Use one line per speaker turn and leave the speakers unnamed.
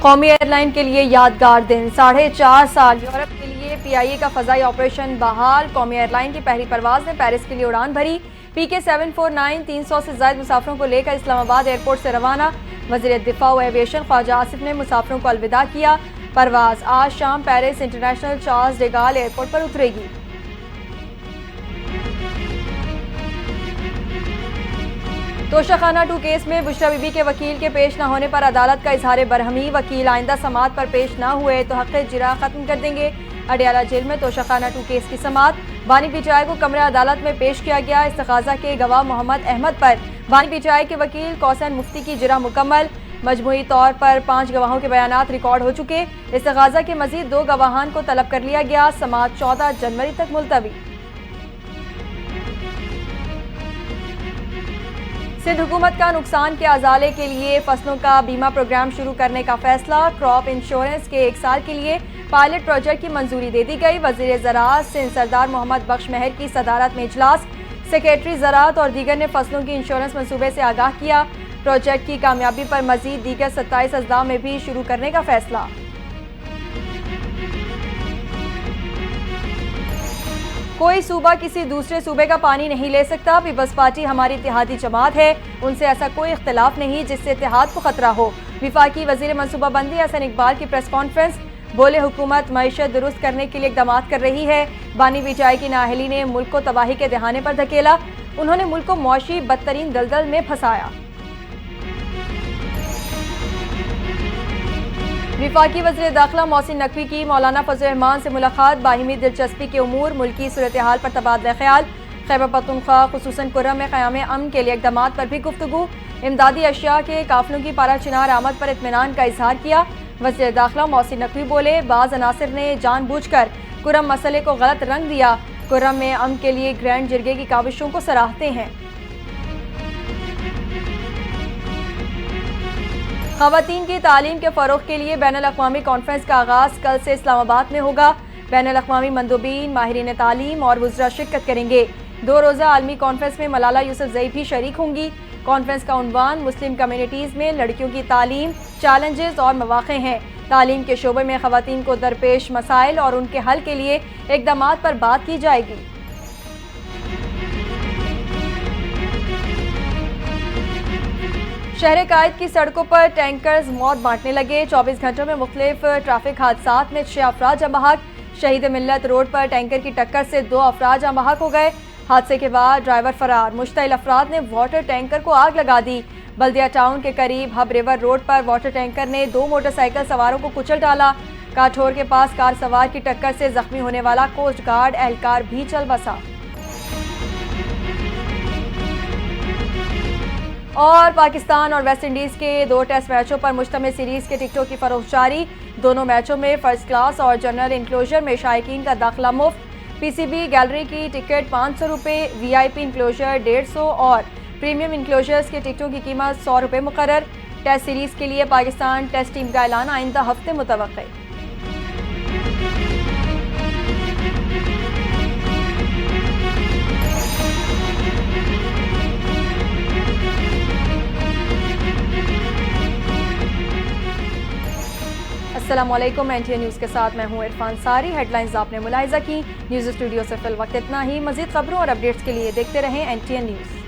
कौमी एयरलाइन के लिए यादगार दिन, 4.5 साल यूरोप के लिए PIA का फजाई ऑपरेशन बहाल। कौमी एयरलाइन की पहली परवाज ने पेरिस के लिए उड़ान भरी। PK 749 300 से ज्यादा मुसाफिरों को लेकर इस्लामाबाद एयरपोर्ट से रवाना। वज़ीर दिफा व एविएशन ख्वाजा आसिफ ने मुसाफिरों को अलविदा किया। परवाज आज शाम Paris international Charles de Gaulle airport पर उतरेगी। तोशाखाना 2 केस में बुशरा बीबी के वकील के पेश न होने पर अदालत का इजहार बरहमी। वकील आइंदा समात पर पेश न हुए तो हक़ जिरा खत्म कर देंगे। अडियाला जेल में तोशाखाना 2 केस की समात। बानी पीटीआई को कमरा अदालत में पेश किया गया। इस्तग़ाज़ा के गवाह मोहम्मद अहमद पर बानी पीटीआई के वकील कौसैन मुफ्ती की जिरा मुकम्मल। मजमूई तौर पर 5 गवाहों के बयानात रिकॉर्ड हो चुके। इस्तग़ाज़ा के मजीद 2 गवाहान को तलब कर लिया गया। समात 14 जनवरी तक मुलतवी। सिंध हुकूमत का नुकसान के अजाले के लिए फसलों का बीमा प्रोग्राम शुरू करने का फैसला। क्रॉप इंश्योरेंस के 1 साल के लिए पायलट प्रोजेक्ट की मंजूरी दे दी गई। वज़ीर ज़राअत सिंध सरदार मोहम्मद बख्श महर की सदारत में इजलास। सेक्रेटरी ज़राअत और दीगर ने फसलों की इंश्योरेंस मंसूबे से आगाह किया। प्रोजेक्ट की कामयाबी पर मजीद दीगर 27 अजला में भी शुरू करने का फैसला। कोई सूबा किसी दूसरे सूबे का पानी नहीं ले सकता। पीपल्स पार्टी हमारी इत्तेहादी जमात है, उनसे ऐसा कोई इख्तिलाफ नहीं जिससे इत्तेहाद को खतरा हो। विफाकी वजीर मनसूबाबंदी हसन इकबाल की प्रेस कॉन्फ्रेंस। बोले हुकूमत मईशत दुरुस्त करने के लिए इक़दाम कर रही है। बानी पीटीआई की नाअहली ने मुल्क को तबाही के दहाने पर धकेला। उन्होंने मुल्क को मुआशी बदतरीन दलदल में फंसाया। विफाकी वज़ीर दाखिला मोहसिन नकवी की मौलाना फजल रहमान से मुलाकात। बाहिमी दिलचस्पी के उमूर, मुल्की सूरत हाल पर तबादला ख्याल। खैबर पख्तूनख्वा खुसूसन कुर्रम में क़याम अमन के लिए इक़दामात पर भी गुफ्तगू। इमदादी अशिया के काफिलों की पारा चिनार आमद पर इत्मीनान का इजहार किया। वज़ीर दाखिला मोहसिन नकवी बोले, बाज़ अनासिर ने जानबूझकर कुर्रम मसले को गलत रंग दिया। कुर्रम में अमन के लिए ग्रैंड जिरगे की काविशों को सराहते हैं। ख़वातीन की तालीम के फ़रोग़ के लिए बैनुल-अक़वामी कॉन्फ्रेंस का आगाज़ कल से इस्लामाबाद में होगा। बैनुल-अक़वामी मंदूबीन, माहिरीन तालीम और वुज़रा शिरकत करेंगे। 2 रोज़ा आलमी कॉन्फ्रेंस में मलाला यूसुफ़ज़ई भी शरीक होंगी। कॉन्फ्रेंस का उन्वान मुस्लिम कम्युनिटीज़ में लड़कियों की तालीम, चैलेंजेस और मौक़े हैं। तालीम के शोबे में ख़वातीन को दरपेश मसाइल और उनके हल के लिए इक़दामात पर बात की जाएगी। शहर कायद की सड़कों पर टैंकर्स मौत बांटने लगे। 24 घंटों में मुख्तलिफ ट्रैफिक हादसात में 6 अफराद जाँ बहक। शहीद मिल्लत रोड पर टैंकर की टक्कर से 2 अफराद जाँ बहक हो गए। हादसे के बाद ड्राइवर फरार। मुश्तइल अफराद ने वाटर टैंकर को आग लगा दी। बल्दिया टाउन के करीब हब रिवर रोड पर वाटर टैंकर ने 2 मोटरसाइकिल सवारों को कुचल डाला। काठोर के पास कार सवार की टक्कर से जख्मी होने वाला कोस्ट गार्ड एहलकार भी चल बसा। और पाकिस्तान और वेस्ट इंडीज़ के 2 टेस्ट मैचों पर मुश्तमिल सीरीज़ के टिकटों की फरोख्त जारी। दोनों मैचों में फर्स्ट क्लास और जनरल इंक्लोजर में शायकीन का दाखिला मुफ्त। PCB गैलरी की टिकट 500 रुपये, VIP इंक्लोजर 150 और प्रीमियम इंक्लोजर्स के टिकटों की कीमत 100 रुपये मुकर्रर। टेस्ट सीरीज़ के लिए पाकिस्तान टेस्ट टीम का ऐलान आइंदा हफ्ते मुतवक्किल। अस्सलामुअलैकुम, NTN न्यूज़ के साथ मैं हूं इरफान सारी। हेडलाइंस आपने मुलाहिजा की। न्यूज़ स्टूडियो से फिल वक्त इतना ही। मज़ीद खबरों और अपडेट्स के लिए देखते रहें NTN न्यूज़।